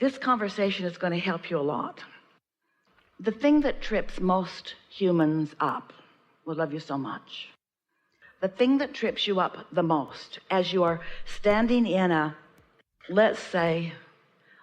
This conversation is going to help you a lot. The thing that trips most humans up, we love you so much. The thing that trips you up the most as you are standing in a, let's say,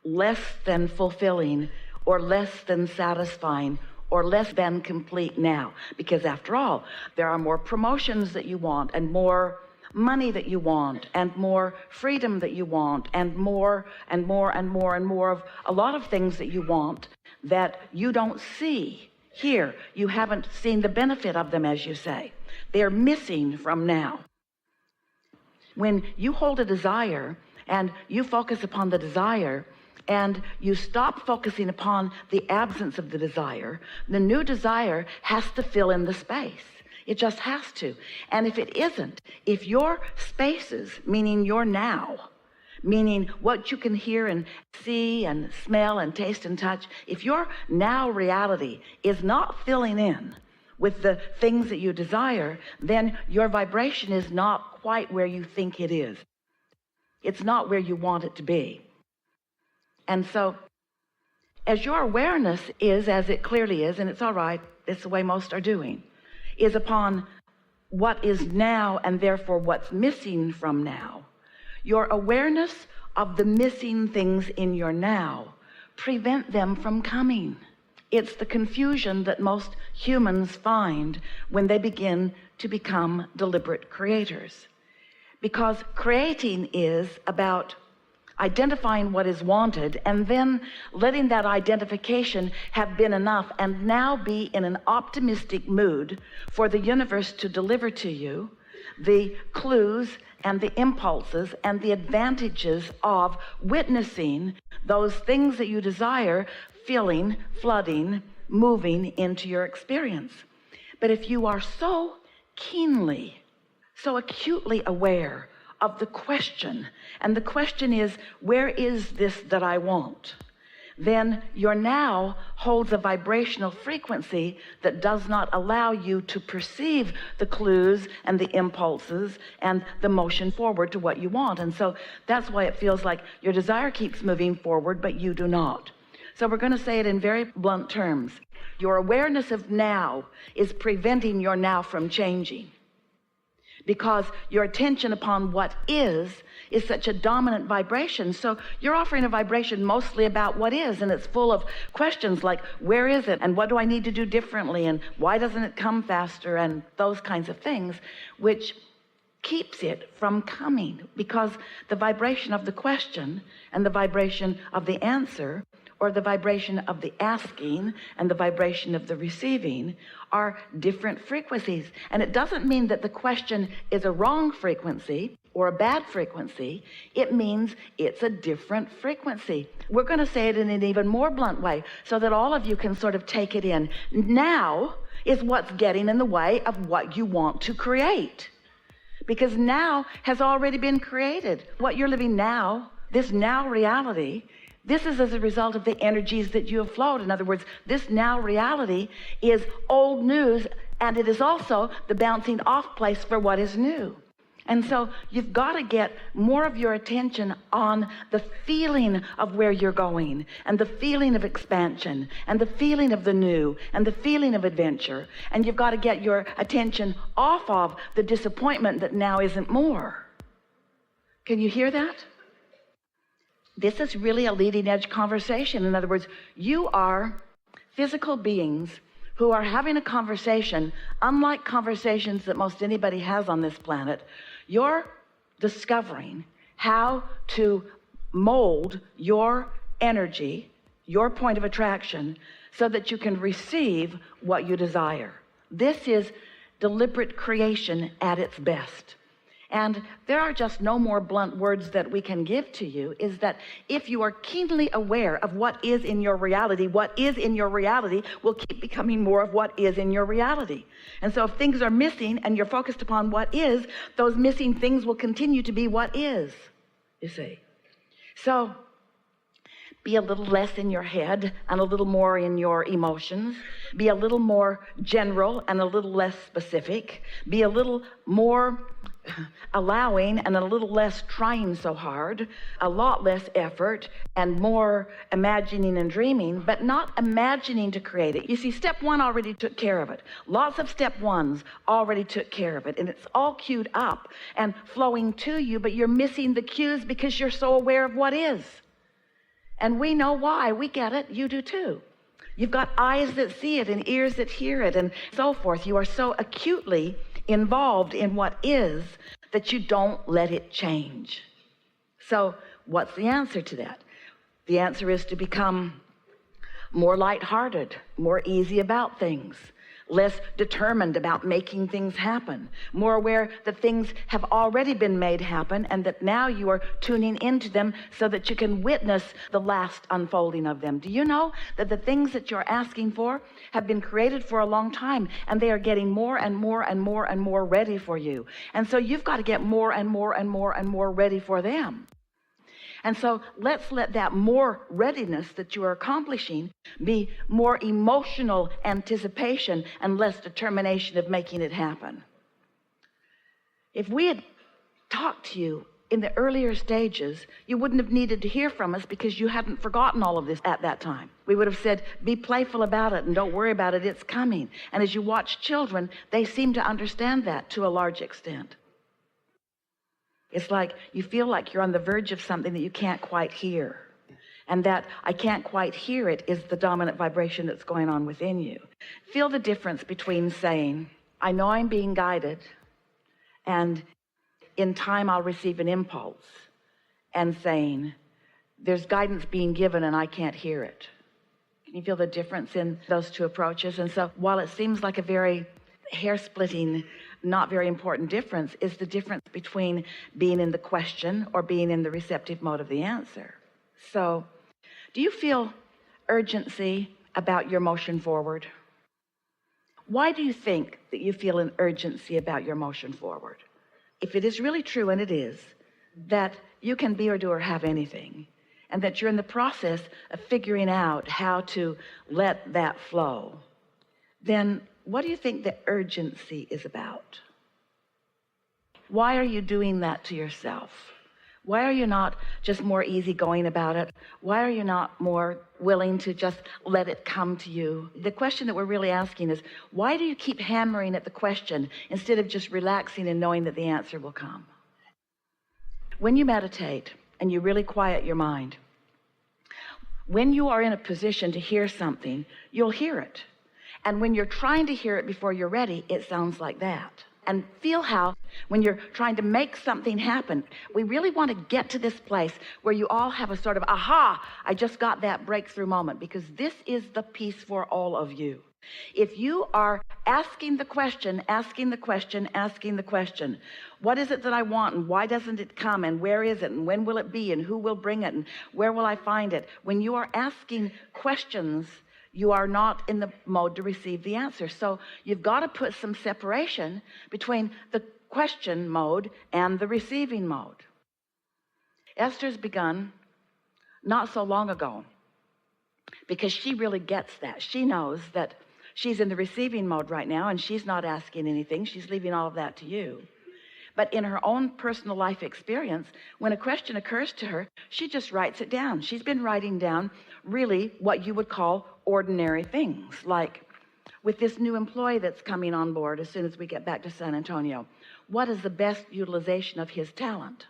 less than fulfilling or less than satisfying or less than complete now, because after all, there are more promotions that you want and more money that you want and more freedom that you want and more and more and more and more of a lot of things that you want that you don't see here. You haven't seen the benefit of them, as you say. They're missing from now. When you hold a desire and you focus upon the desire and you stop focusing upon the absence of the desire, the new desire has to fill in the space. It just has to. And if it isn't, if your spaces, meaning your now, meaning what you can hear and see and smell and taste and touch, if your now reality is not filling in with the things that you desire, then your vibration is not quite where you think it is. It's not where you want it to be. And so as your awareness is, as it clearly is, and it's all right, it's the way most are doing, is upon what is now and therefore what's missing from now, your awareness of the missing things in your now prevent them from coming. It's the confusion that most humans find when they begin to become deliberate creators. Because creating is about identifying what is wanted and then letting that identification have been enough and now be in an optimistic mood for the universe to deliver to you the clues and the impulses and the advantages of witnessing those things that you desire filling, flooding, moving into your experience. But if you are so keenly, so acutely aware of the question, and the question is, where is this that I want? Then your now holds a vibrational frequency that does not allow you to perceive the clues and the impulses and the motion forward to what you want. And so that's why it feels like your desire keeps moving forward, but you do not. So we're going to say it in very blunt terms. Your awareness of now is preventing your now from changing, because your attention upon what is such a dominant vibration. So you're offering a vibration mostly about what is, and it's full of questions like, where is it? And what do I need to do differently? And why doesn't it come faster? And those kinds of things, which keeps it from coming, because the vibration of the question and the vibration of the answer, or the vibration of the asking and the vibration of the receiving, are different frequencies. And it doesn't mean that the question is a wrong frequency or a bad frequency. It means it's a different frequency. We're going to say it in an even more blunt way so that all of you can sort of take it in. Now is what's getting in the way of what you want to create, because now has already been created. What you're living now, this now reality, this is as a result of the energies that you have flowed. In other words, this now reality is old news, and it is also the bouncing off place for what is new. And so you've got to get more of your attention on the feeling of where you're going, and the feeling of expansion, and the feeling of the new, and the feeling of adventure. And you've got to get your attention off of the disappointment that now isn't more. Can you hear that? This is really a leading edge conversation. In other words, you are physical beings who are having a conversation unlike conversations that most anybody has on this planet. You're discovering how to mold your energy, your point of attraction, so that you can receive what you desire. This is deliberate creation at its best. And there are just no more blunt words that we can give to you, is that if you are keenly aware of what is in your reality, what is in your reality will keep becoming more of what is in your reality. And so if things are missing and you're focused upon what is, those missing things will continue to be what is, you see. So be a little less in your head and a little more in your emotions. Be a little more general and a little less specific. Be a little more allowing and a little less trying so hard, a lot less effort and more imagining and dreaming, but not imagining to create it. You see, step one already took care of it. Lots of step ones already took care of it, and it's all queued up and flowing to you, but you're missing the cues because you're so aware of what is. And we know why. We get it. You do too. You've got eyes that see it and ears that hear it and so forth. You are so acutely involved in what is that you don't let it change. So what's the answer to that? The answer is to become more lighthearted, more easy about things, less determined about making things happen, more aware that things have already been made happen and that now you are tuning into them so that you can witness the last unfolding of them. Do you know that the things that you're asking for have been created for a long time, and they are getting more and more and more and more ready for you? And so you've got to get more and more and more and more ready for them. And so let's let that more readiness that you are accomplishing be more emotional anticipation and less determination of making it happen. If we had talked to you in the earlier stages, you wouldn't have needed to hear from us because you hadn't forgotten all of this at that time. We would have said, be playful about it and don't worry about it, it's coming. And as you watch children, they seem to understand that to a large extent. It's like you feel like you're on the verge of something that you can't quite hear. And that I can't quite hear it is the dominant vibration that's going on within you. Feel the difference between saying, I know I'm being guided, and in time I'll receive an impulse, and saying, there's guidance being given and I can't hear it. Can you feel the difference in those two approaches? And so while it seems like a very hair-splitting, not very important difference, is the difference between being in the question or being in the receptive mode of the answer. So do you feel urgency about your motion forward? Why do you think that you feel an urgency about your motion forward? If it is really true, and it is, that you can be or do or have anything, and that you're in the process of figuring out how to let that flow, then what do you think the urgency is about? Why are you doing that to yourself? Why are you not just more easygoing about it? Why are you not more willing to just let it come to you? The question that we're really asking is, why do you keep hammering at the question instead of just relaxing and knowing that the answer will come? When you meditate and you really quiet your mind, when you are in a position to hear something, you'll hear it. And when you're trying to hear it before you're ready, it sounds like that. And feel how, when you're trying to make something happen, we really want to get to this place where you all have a sort of, aha, I just got that breakthrough moment, because this is the piece for all of you. If you are asking the question, what is it that I want, and why doesn't it come, and where is it, and when will it be, and who will bring it, and where will I find it? When you are asking questions, you are not in the mode to receive the answer. So you've got to put some separation between the question mode and the receiving mode. Esther's begun not so long ago, because she really gets that. She knows that she's in the receiving mode right now, and she's not asking anything. She's leaving all of that to you. But in her own personal life experience, when a question occurs to her, she just writes it down. She's been writing down really what you would call ordinary things, like with this new employee that's coming on board as soon as we get back to San Antonio, what is the best utilization of his talent?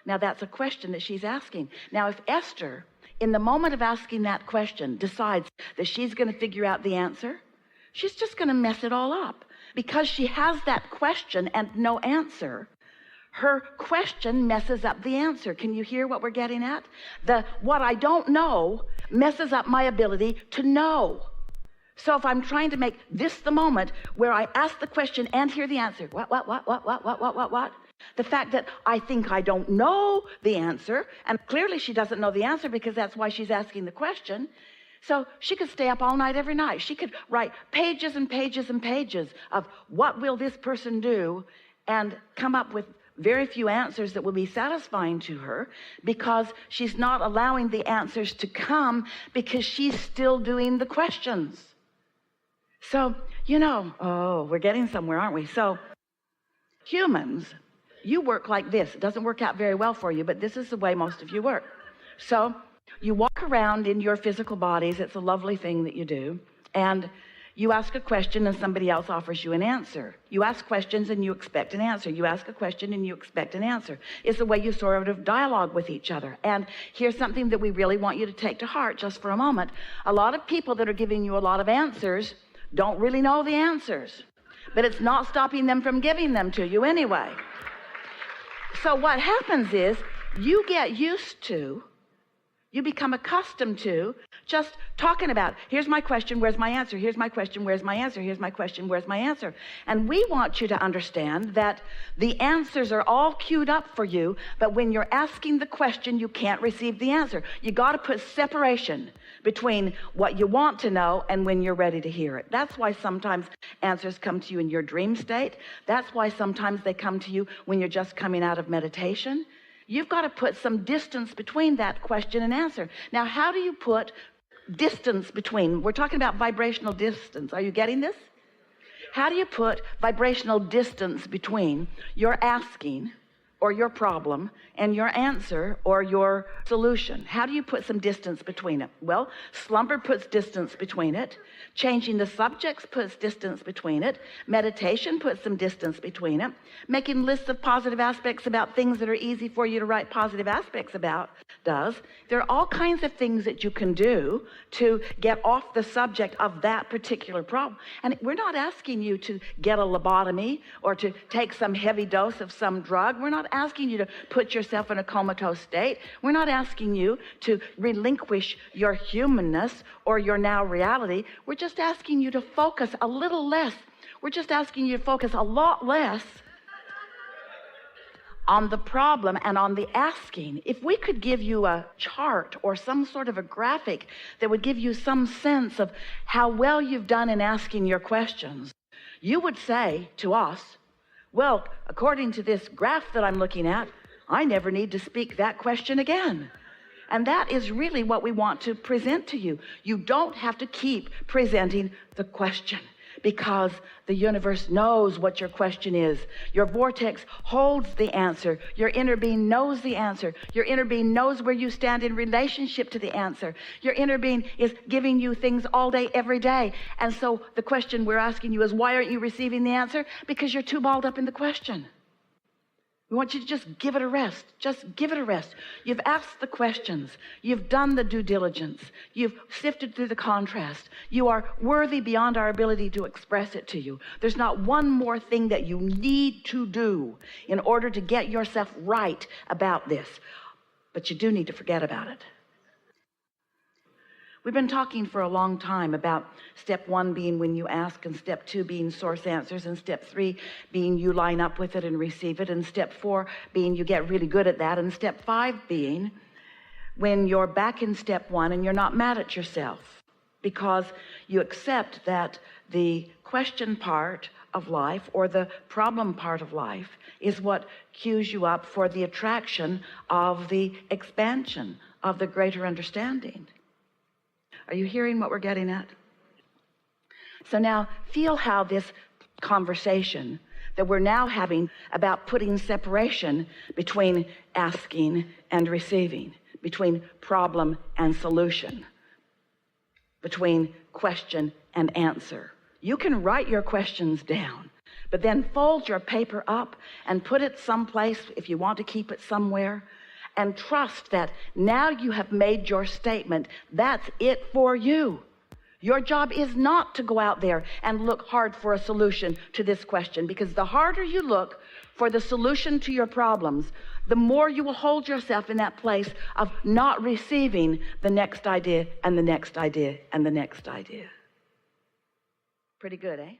Now that's a question that she's asking. Now if Esther, in the moment of asking that question, decides that she's going to figure out the answer, she's just going to mess it all up. Because she has that question and no answer, her question messes up the answer. Can you hear what we're getting at? What I don't know messes up my ability to know. So if I'm trying to make this the moment where I ask the question and hear the answer, what? The fact that I think I don't know the answer, and clearly she doesn't know the answer because that's why she's asking the question. So she could stay up all night every night. She could write pages and pages and pages of what will this person do, and come up with very few answers that will be satisfying to her, because she's not allowing the answers to come because she's still doing the questions. So, we're getting somewhere, aren't we? So humans, you work like this. It doesn't work out very well for you, but this is the way most of you work. So you walk around in your physical bodies. It's a lovely thing that you do. And you ask a question and somebody else offers you an answer. You ask questions and you expect an answer. You ask a question and you expect an answer. It's the way you sort of dialogue with each other. And here's something that we really want you to take to heart just for a moment. A lot of people that are giving you a lot of answers don't really know the answers, but it's not stopping them from giving them to you anyway. So what happens is you get used to, you become accustomed to just talking about, here's my question, where's my answer? Here's my question, where's my answer? Here's my question, where's my answer? And we want you to understand that the answers are all queued up for you, but when you're asking the question, you can't receive the answer. You got to put separation between what you want to know and when you're ready to hear it. That's why sometimes answers come to you in your dream state. That's why sometimes they come to you when you're just coming out of meditation. You've got to put some distance between that question and answer. Now, how do you put distance between? We're talking about vibrational distance. Are you getting this? How do you put vibrational distance between your asking or your problem and your answer or your solution? How do you put some distance between it? Well, slumber puts distance between it. Changing the subjects puts distance between it. Meditation puts some distance between it. Making lists of positive aspects about things that are easy for you to write positive aspects about does. There are all kinds of things that you can do to get off the subject of that particular problem. And we're not asking you to get a lobotomy or to take some heavy dose of some drug. We're not asking you to put yourself in a comatose state. We're not asking you to relinquish your humanness or your now reality. We're just asking you to focus a little less. We're just asking you to focus a lot less on the problem and on the asking. If we could give you a chart or some sort of a graphic that would give you some sense of how well you've done in asking your questions, you would say to us, well, according to this graph that I'm looking at, I never need to speak that question again. And that is really what we want to present to you. You don't have to keep presenting the question, because the universe knows what your question is. Your vortex holds the answer. Your inner being knows the answer. Your inner being knows where you stand in relationship to the answer. Your inner being is giving you things all day, every day. And so the question we're asking you is, why aren't you receiving the answer? Because you're too balled up in the question. We want you to just give it a rest. Just give it a rest. You've asked the questions. You've done the due diligence. You've sifted through the contrast. You are worthy beyond our ability to express it to you. There's not one more thing that you need to do in order to get yourself right about this. But you do need to forget about it. We've been talking for a long time about step 1 being when you ask, and step 2 being source answers, and step 3 being you line up with it and receive it, and step 4 being you get really good at that, and step 5 being when you're back in step 1 and you're not mad at yourself because you accept that the question part of life or the problem part of life is what cues you up for the attraction of the expansion of the greater understanding. Are you hearing what we're getting at? So now feel how this conversation that we're now having about putting separation between asking and receiving, between problem and solution, between question and answer. You can write your questions down, but then fold your paper up and put it someplace if you want to keep it somewhere. And trust that now you have made your statement. That's it for you. Your job is not to go out there and look hard for a solution to this question, because the harder you look for the solution to your problems, the more you will hold yourself in that place of not receiving the next idea and the next idea and the next idea. Pretty good, eh?